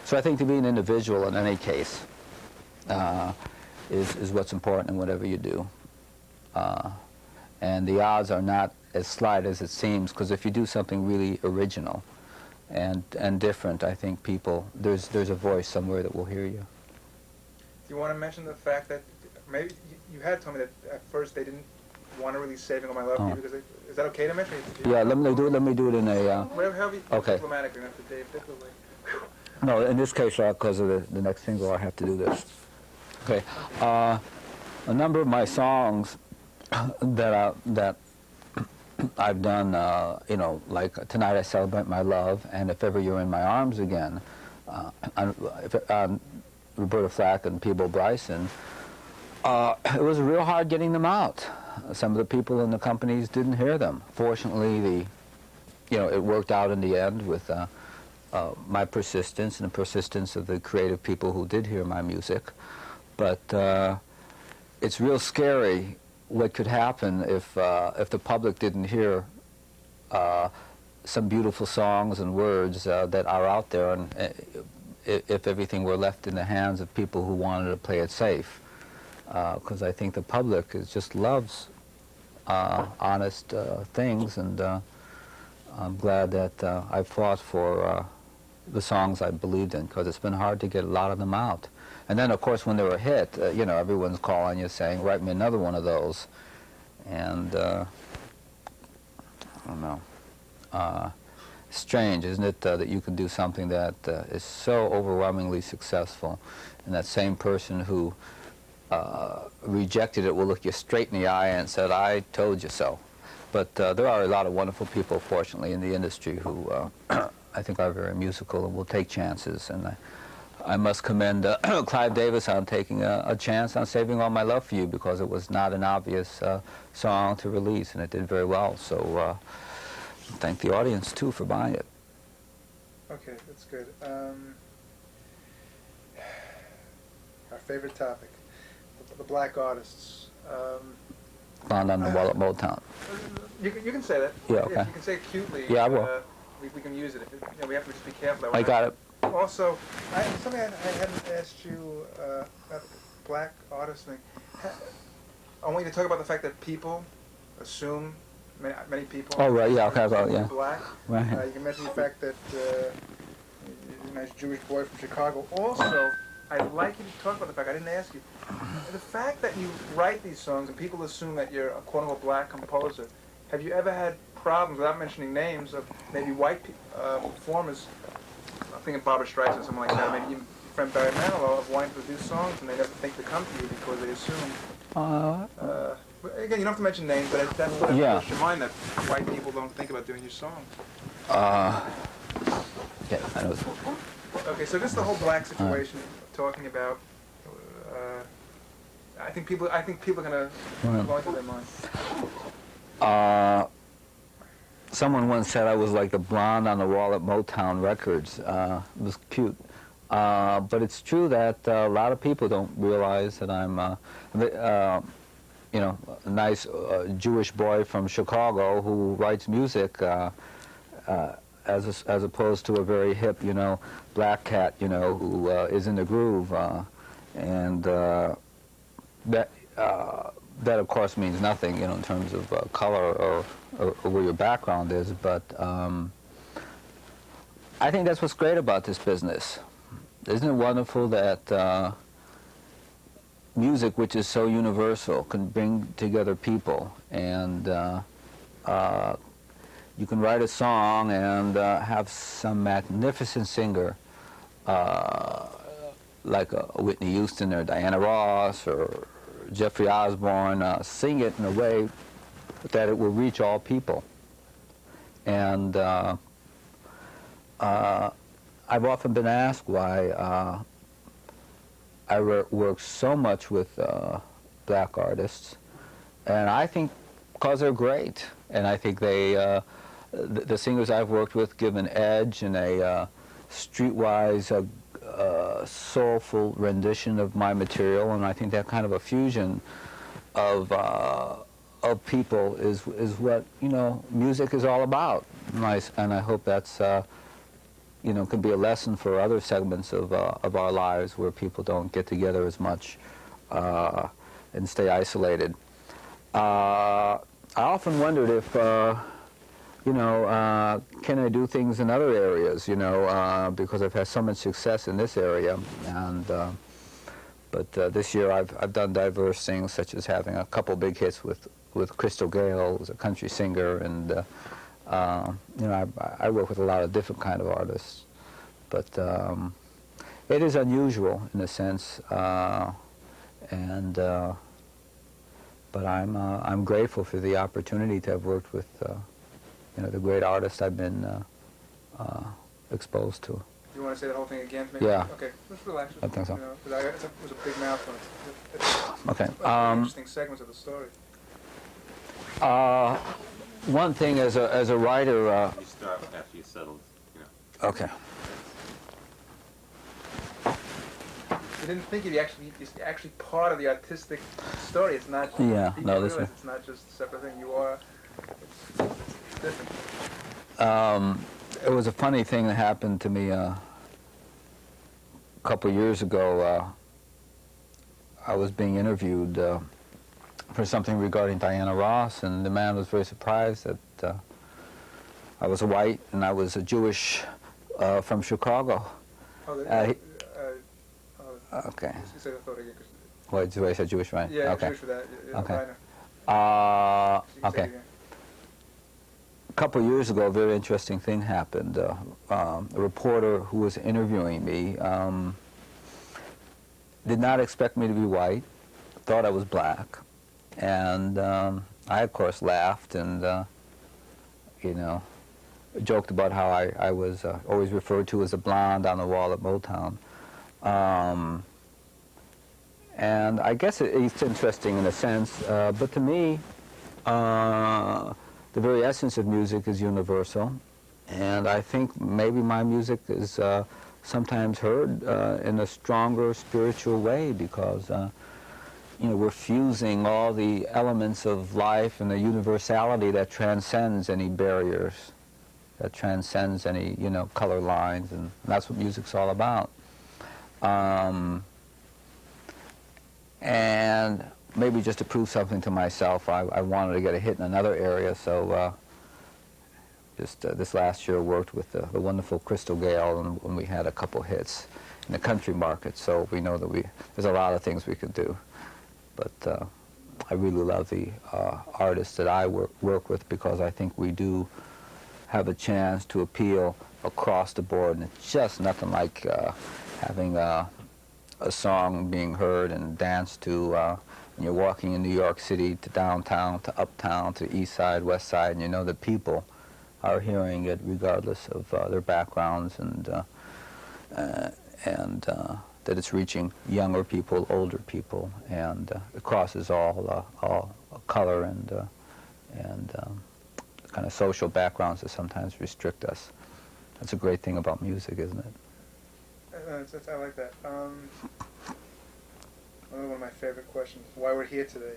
So I think to be an individual in any case is what's important in whatever you do. And the odds are not as slight as it seems, because if you do something really original and different, I think people, there's a voice somewhere that will hear you. Do you want to mention the fact that maybe you had told me that at first they didn't want to release Saving All My Love For You, because is that okay to mention? Yeah, let me do it in a... Whatever, however you okay. diplomatically, not to Dave diplomatically. No, in this case, because of the next single, I have to do this. Okay. A number of my songs that I've done, you know, like Tonight I Celebrate My Love, and If Ever You're in My Arms Again, Roberta Flack and Peabo Bryson, it was real hard getting them out. Some of the people in the companies didn't hear them. Fortunately, you know, it worked out in the end with my persistence and the persistence of the creative people who did hear my music. But it's real scary what could happen if the public didn't hear some beautiful songs and words that are out there, and if everything were left in the hands of people who wanted to play it safe. Because I think the public just loves honest things, and I'm glad that I fought for the songs I believed in, because it's been hard to get a lot of them out. And then, of course, when they were a hit, you know, everyone's calling you saying, write me another one of those. And I don't know. Strange, isn't it, that you can do something that is so overwhelmingly successful, and that same person who rejected it will look you straight in the eye and said, I told you so. But there are a lot of wonderful people, fortunately, in the industry who I think are very musical and will take chances. And I must commend Clive Davis on taking a chance on Saving All My Love for You, because it was not an obvious song to release, and it did very well. So thank the audience, too, for buying it. Okay, that's good. Our favorite topic, the black artists. Found on the wall at Motown. You can say that. Yeah, okay. If you can say it cutely. Yeah, I will. We can use it. You know, we have to just be careful. I got it. Also, something I hadn't asked you about the black artist thing. I want you to talk about the fact that people assume, many people. Oh, right, yeah, okay, well, yeah. Black. Right. You can mention the fact that you're a nice Jewish boy from Chicago. Also, I'd like you to talk about the fact, I didn't ask you, the fact that you write these songs and people assume that you're a quote-unquote black composer. Have you ever had problems, without mentioning names, of maybe white performers, I'm thinking Barbra Streisand or something like that, maybe even your friend Barry Manilow, of wanting to produce songs and they never think to come to you because they assume, again, you don't have to mention names, but that's what yeah. your mind, that white people don't think about doing your songs. Yeah, I know. Okay, so just the whole black situation, talking about, I think people are going to go into their mind. Someone once said I was like the blonde on the wall at Motown Records. It was cute. But it's true that a lot of people don't realize that I'm, you know, a nice Jewish boy from Chicago who writes music as opposed to a very hip, you know, black cat, you know, who is in the groove. And that, of course, means nothing, you know, in terms of color or where your background is, but I think that's what's great about this business. Isn't it wonderful that music, which is so universal, can bring together people, and you can write a song and have some magnificent singer like Whitney Houston or Diana Ross or Jeffrey Osborne sing it in a way that it will reach all people. And I've often been asked why I work so much with black artists, and I think because they're great, and I think they, the singers I've worked with give an edge and a streetwise, soulful rendition of my material, and I think that kind of a fusion of people is what, you know, music is all about. And I hope that's you know, can be a lesson for other segments of our lives where people don't get together as much and stay isolated. I often wondered if you know, can I do things in other areas, you know, because I've had so much success in this area. And but this year I've done diverse things, such as having a couple big hits with Crystal Gale, who's a country singer, and you know, I work with a lot of different kind of artists. But it is unusual in a sense, and but I'm grateful for the opportunity to have worked with you know, the great artists I've been exposed to. You want to say the whole thing again? Maybe? Yeah. Okay, just relax. I think so. You know, 'cause it was a big mouthful. Okay. Interesting segments of the story. One thing as a writer. You start after you settle, you know. Okay. You didn't think it's actually part of the artistic story. It's not. Yeah. People No, this realize one. it's not just a separate thing. You are. It's different. It was a funny thing that happened to me a couple years ago. I was being interviewed for something regarding Diana Ross, and the man was very surprised that I was a white and I was a Jewish from Chicago. Oh, Okay. You said I thought again. What did I say? Jewish, right? Yeah, Okay. Jewish for that. You're Okay. a minor. So you can say it Okay. again. A couple of years ago, a very interesting thing happened. A reporter who was interviewing me did not expect me to be white, thought I was black, and I, of course, laughed and, you know, joked about how I was always referred to as a blonde on the wall at Motown. And I guess it's interesting in a sense, but to me, the very essence of music is universal, and I think maybe my music is sometimes heard in a stronger spiritual way because you know, we're fusing all the elements of life and the universality that transcends any barriers, that transcends any, you know, color lines, and that's what music's all about. And maybe just to prove something to myself, I wanted to get a hit in another area, so just this last year worked with the wonderful Crystal Gale, and we had a couple hits in the country market, so we know that there's a lot of things we could do. But I really love the artists that I work with because I think we do have a chance to appeal across the board, and it's just nothing like having a song being heard and danced to when you're walking in New York City to downtown, to uptown, to the east side, west side, and you know that people are hearing it regardless of their backgrounds, and that it's reaching younger people, older people, and it crosses all color and kind of social backgrounds that sometimes restrict us. That's a great thing about music, isn't it? I like that. Another one of my favorite questions, why we're here today.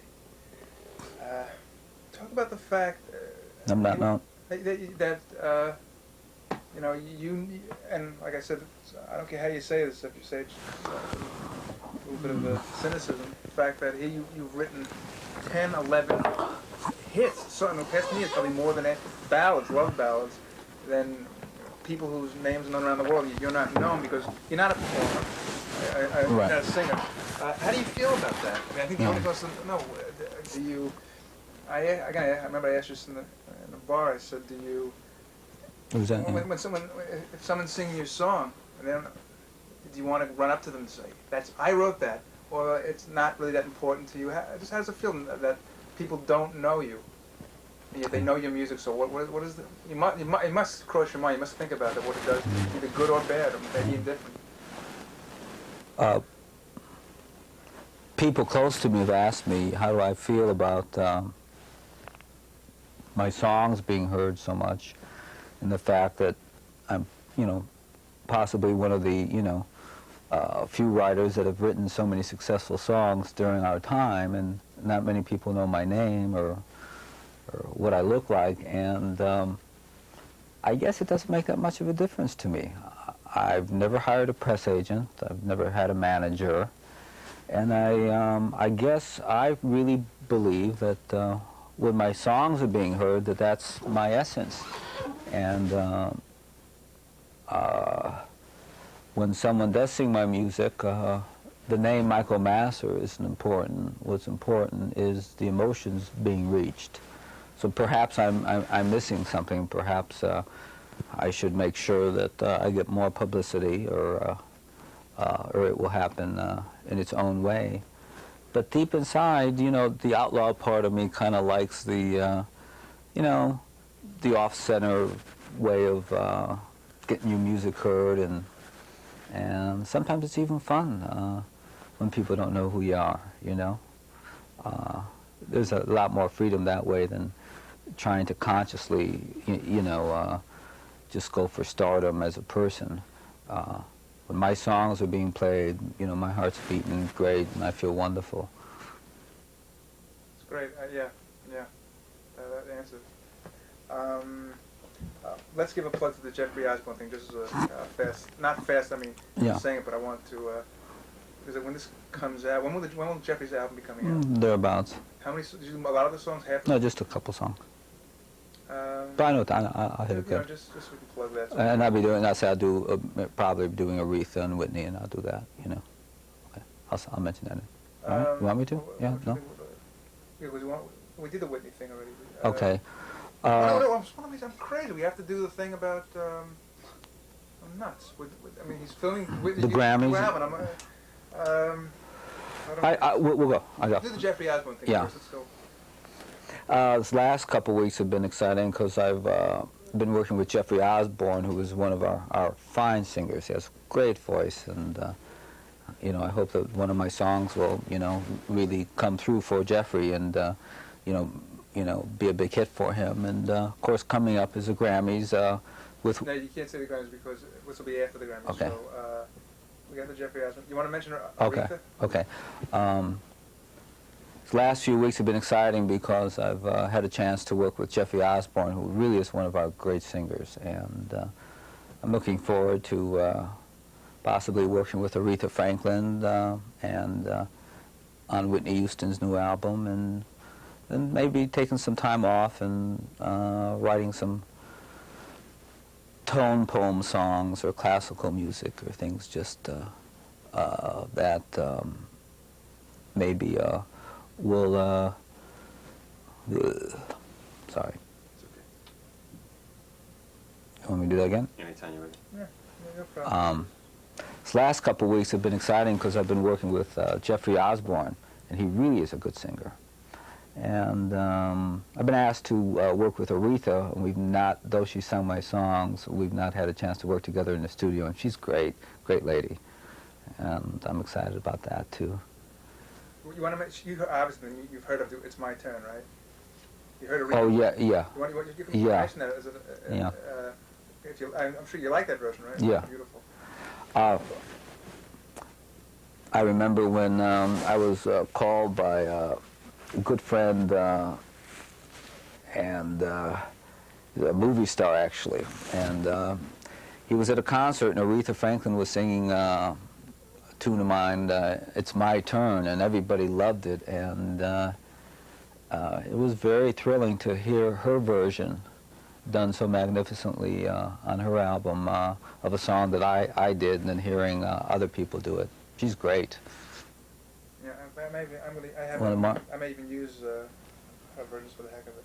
Talk about the fact that you know, you, and like I said, I don't care how you say this, if you say it, a little bit of the cynicism, the fact that here you've written 10, 11 hits, so in the past 10 years, probably more than ballads, love ballads, than people whose names are known around the world. You're not known because you're not a performer, Right. you're not a singer. How do you feel about that? I mean, I think the only person, no, do you, I remember I asked you this in the bar, I said, do you, Who's that? when someone, if someone's singing your song, and then, do you want to run up to them and say, I wrote that, or it's not really that important to you? Just how does it feel that people don't know you, and yet they know your music? So what is the, it must cross your mind, you must think about it, what it does, either good or bad, or maybe indifferent. People close to me have asked me how do I feel about my songs being heard so much, and the fact that I'm, you know, possibly one of the, you know, few writers that have written so many successful songs during our time, and not many people know my name or what I look like, and I guess it doesn't make that much of a difference to me. I've never hired a press agent, I've never had a manager, and I guess I really believe that when my songs are being heard, that's my essence. And when someone does sing my music, the name Michael Masser isn't important. What's important is the emotions being reached. So perhaps I'm missing something. Perhaps I should make sure that I get more publicity, or it will happen in its own way. But deep inside, you know, the outlaw part of me kind of likes the, you know, the off-center way of getting your music heard, and sometimes it's even fun when people don't know who you are, you know. There's a lot more freedom that way than trying to consciously, you know, just go for stardom as a person. When my songs are being played, you know, my heart's beating great, and I feel wonderful. It's great. Yeah, that answers. Let's give a plug to the Jeffrey Osborne thing. Just as a fast, not fast. I mean, Yeah. saying it, but I want to. Because when this comes out, when will Jeffrey's album be coming out? Thereabouts. How many? Did you do a lot of the songs? Half. No, just a couple songs. But I know I'll hit it You know, good. just so we can plug that. And I'll be doing. I say I'll do probably doing Aretha and Whitney, and I'll do that. You know. I'll mention that. All right. You want me to? Yeah. No. Yeah, we did the Whitney thing already. Okay. No, I'm crazy. We have to do the thing about. I'm nuts. I mean, he's filming Whitney. The Grammys. We'll go. I'll go. Do the Jeffrey Osborne thing Yeah. first. Let's go. This last couple of weeks have been exciting because I've been working with Jeffrey Osborne, who is one of our fine singers. He has a great voice, and you know, I hope that one of my songs will, you know, really come through for Jeffrey, and you know, be a big hit for him. And of course, coming up is the Grammys with. No, you can't say the Grammys because this will be after the Grammys. Okay. So we got the Jeffrey Osborne. You want to mention Okay. Aretha? Okay. These last few weeks have been exciting because I've had a chance to work with Jeffrey Osborne, who really is one of our great singers, and I'm looking forward to possibly working with Aretha Franklin and on Whitney Houston's new album, and maybe taking some time off and writing some tone poem songs or classical music or things just that maybe will sorry. It's okay. You want me to do that again? Anytime you're ready. Yeah, no problem. This last couple of weeks have been exciting because I've been working with Jeffrey Osborne, and he really is a good singer. And I've been asked to work with Aretha, and we've not, though she sung my songs, we've not had a chance to work together in the studio, and she's great, great lady. And I'm excited about that, too. You want to mention? Obviously, you've heard of It's My Turn, right? You heard of Aretha? Oh, yeah, yeah. You can Yeah. mention that as Yeah. I'm sure you like that version, right? Yeah. Beautiful. I remember when I was called by a good friend and a movie star, actually, and he was at a concert, and Aretha Franklin was singing a tune of mine, It's My Turn, and everybody loved it, and it was very thrilling to hear her version done so magnificently on her album of a song that I did, and then hearing other people do it. She's great. Yeah, I may even use her versions for the heck of it.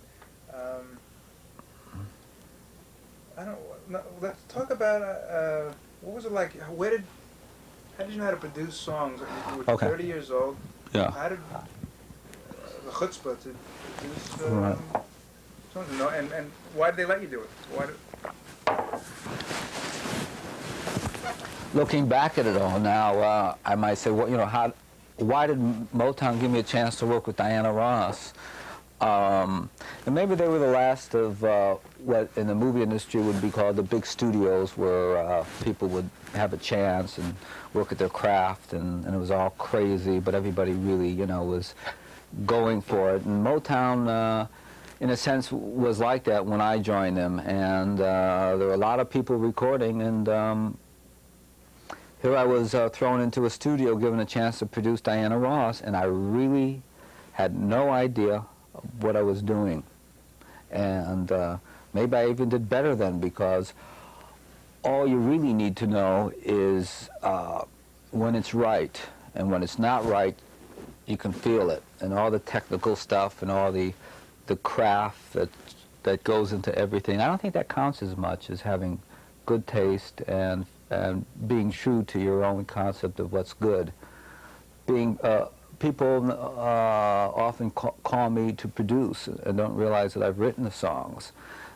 I don't. No, let's talk about what was it like? How did you know how to produce songs? You were 30 years old. Yeah. How did the chutzpah to produce Right. songs? No, and why did they let you do it? Why did, Looking back at it all now, I might say, well, you know, why did Motown give me a chance to work with Diana Ross? And maybe they were the last of what in the movie industry would be called the big studios, where people would have a chance and work at their craft, and it was all crazy, but everybody really, you know, was going for it. And Motown, in a sense, was like that when I joined them, and there were a lot of people recording, and here I was thrown into a studio, given a chance to produce Diana Ross, and I really had no idea what I was doing. And maybe I even did better then, because all you really need to know is when it's right, and when it's not right, you can feel it, and all the technical stuff and all the craft that goes into everything. I don't think that counts as much as having good taste and being true to your own concept of what's good. People often call me to produce and don't realize that I've written the songs.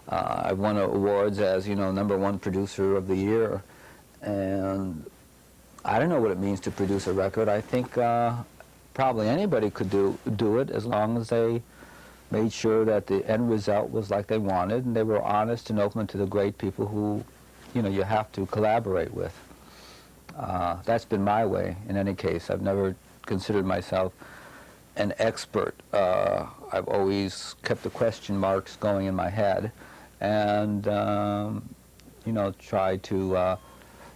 I've won awards as, you know, #1 producer of the year, and I don't know what it means to produce a record. I think probably anybody could do it, as long as they made sure that the end result was like they wanted, and they were honest and open to the great people who, you know, you have to collaborate with. That's been my way in any case. I've never considered myself an expert. I've always kept the question marks going in my head, and you know, try to,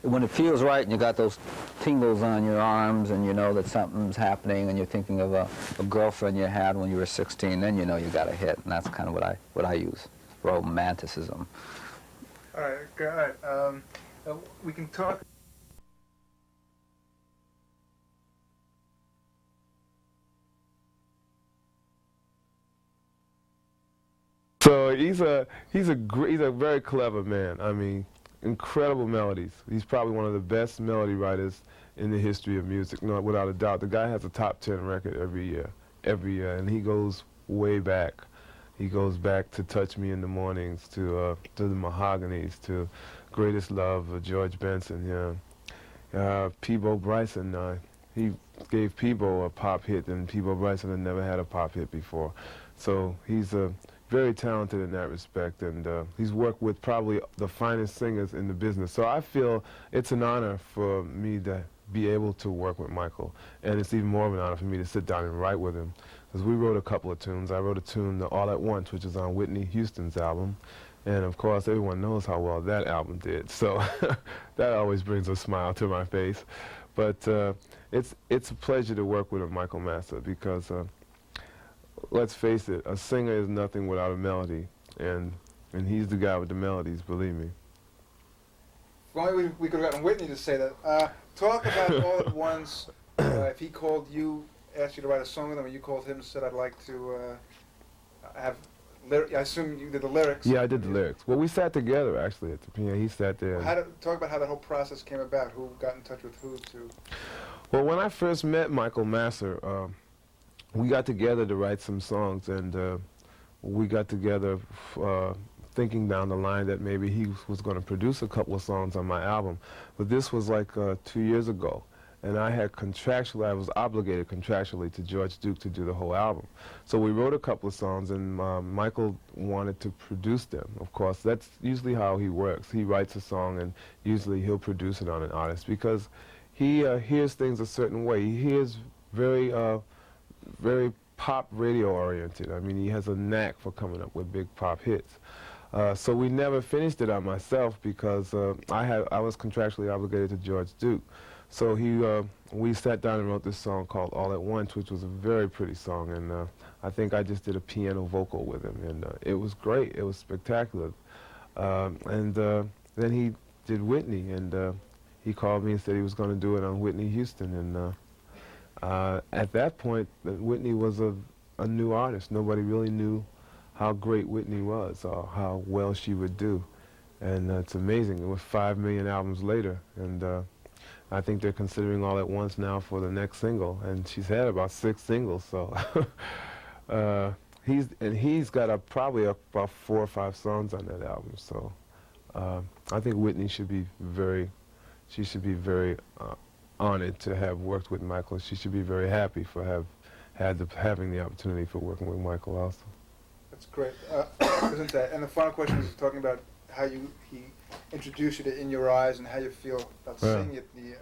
when it feels right and you got those tingles on your arms and you know that something's happening and you're thinking of a girlfriend you had when you were 16, then you know you got a hit, and that's kind of what I use, romanticism. all right, good. We can talk. So he's a very clever man. I mean, incredible melodies. He's probably one of the best melody writers in the history of music, no, without a doubt. The guy has a top 10 record every year, and he goes way back. He goes back to Touch Me in the Mornings, to the Mahoganies, to Greatest Love of George Benson. Yeah, Peabo Bryson. He gave Peabo a pop hit, and Peabo Bryson had never had a pop hit before. So he's very talented in that respect, and he's worked with probably the finest singers in the business. So I feel it's an honor for me to be able to work with Michael, and it's even more of an honor for me to sit down and write with him, because we wrote a couple of tunes. I wrote a tune, All at Once, which is on Whitney Houston's album, and of course everyone knows how well that album did, so that always brings a smile to my face. But it's a pleasure to work with Michael Masser, because let's face it, a singer is nothing without a melody, and he's the guy with the melodies, believe me. If only we could have gotten Whitney to say that. Talk about All at Once. If he called you, asked you to write a song with him, and you called him and said, I'd like to have lyrics. I assume you did the lyrics. Yeah, I did the lyrics. Well, we sat together, actually, at the piano. He sat there. Talk about how that whole process came about. Who got in touch with who to... Well, when I first met Michael Masser, we got together to write some songs, and we got together thinking down the line that maybe he was going to produce a couple of songs on my album. But this was like 2 years ago, and I was obligated contractually to George Duke to do the whole album. So we wrote a couple of songs, and Michael wanted to produce them. Of course, that's usually how he works. He writes a song, and usually he'll produce it on an artist, because he hears things a certain way. He hears very pop radio oriented. I mean, he has a knack for coming up with big pop hits. So we never finished it on myself, because I was contractually obligated to George Duke. So we sat down and wrote this song called All at Once, which was a very pretty song, and I think I just did a piano vocal with him, and it was great. It was spectacular. And then he did Whitney, and he called me and said he was going to do it on Whitney Houston, and at that point, Whitney was a new artist. Nobody really knew how great Whitney was, or how well she would do. And it's amazing. It was 5 million albums later, and I think they're considering All at Once now for the next single, and she's had about 6 singles, so he's got probably about 4 or 5 songs on that album. So I think Whitney should be very honored to have worked with Michael. She should be very happy for having the opportunity for working with Michael also. That's great. Isn't that? And the final question is talking about how he introduced you to In Your Eyes and how you feel about singing it. Okay.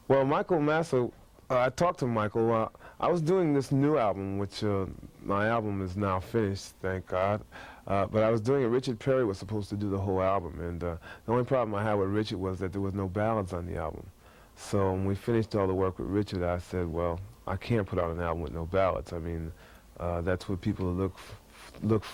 Well, Michael Masser, I talked to Michael. I was doing this new album, which my album is now finished, thank God. But I was doing it. Richard Perry was supposed to do the whole album, and the only problem I had with Richard was that there was no ballads on the album. So when we finished all the work with Richard, I said, well, I can't put out an album with no ballads. I mean, that's what people look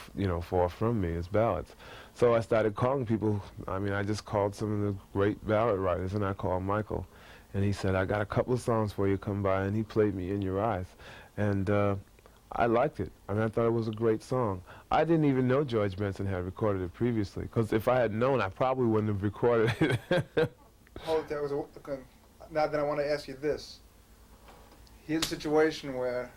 for from me, is ballads. So I started calling people. I mean, I just called some of the great ballad writers, and I called Michael, and he said, I got a couple of songs for you, come by, and he played me In Your Eyes, and I liked it. I mean, I thought it was a great song. I didn't even know George Benson had recorded it previously, because if I had known, I probably wouldn't have recorded it. Hold it, now then I want to ask you this. Here's a situation where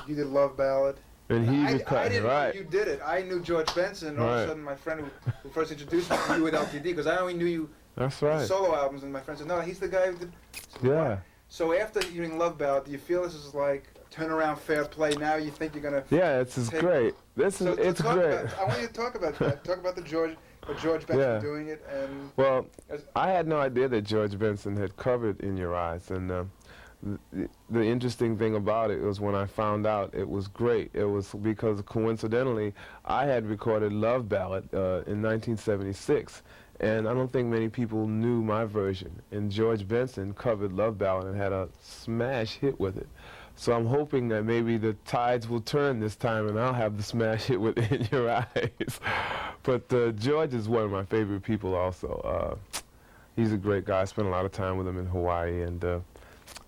you did Love Ballad. And he I didn't right. know you did it. I knew George Benson, and all of a sudden my friend who first introduced me to you with LTD, because I only knew you That's right. solo albums, and my friend said, no, he's the guy who did... Yeah. So after hearing Love Ballad, do you feel this is like turnaround fair play? Now you think you're going to... Yeah, it's great. It's great. I want you to talk about that. Talk about George Benson doing it. And well, I had no idea that George Benson had covered In Your Eyes, and the interesting thing about it was when I found out, it was great. It was because coincidentally I had recorded Love Ballad in 1976, and I don't think many people knew my version, and George Benson covered Love Ballad and had a smash hit with it. So I'm hoping that maybe the tides will turn this time and I'll have the smash hit with In Your Eyes. But George is one of my favorite people also. He's a great guy. I spent a lot of time with him in Hawaii, and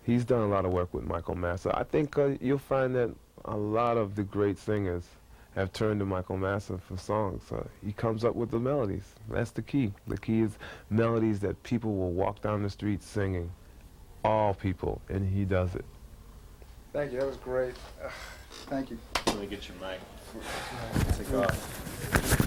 he's done a lot of work with Michael Masser. I think you'll find that a lot of the great singers have turned to Michael Masser for songs. He comes up with the melodies. That's the key. The key is melodies that people will walk down the street singing. All people, and he does it. Thank you. That was great. Thank you. Let me get your mic. Take off.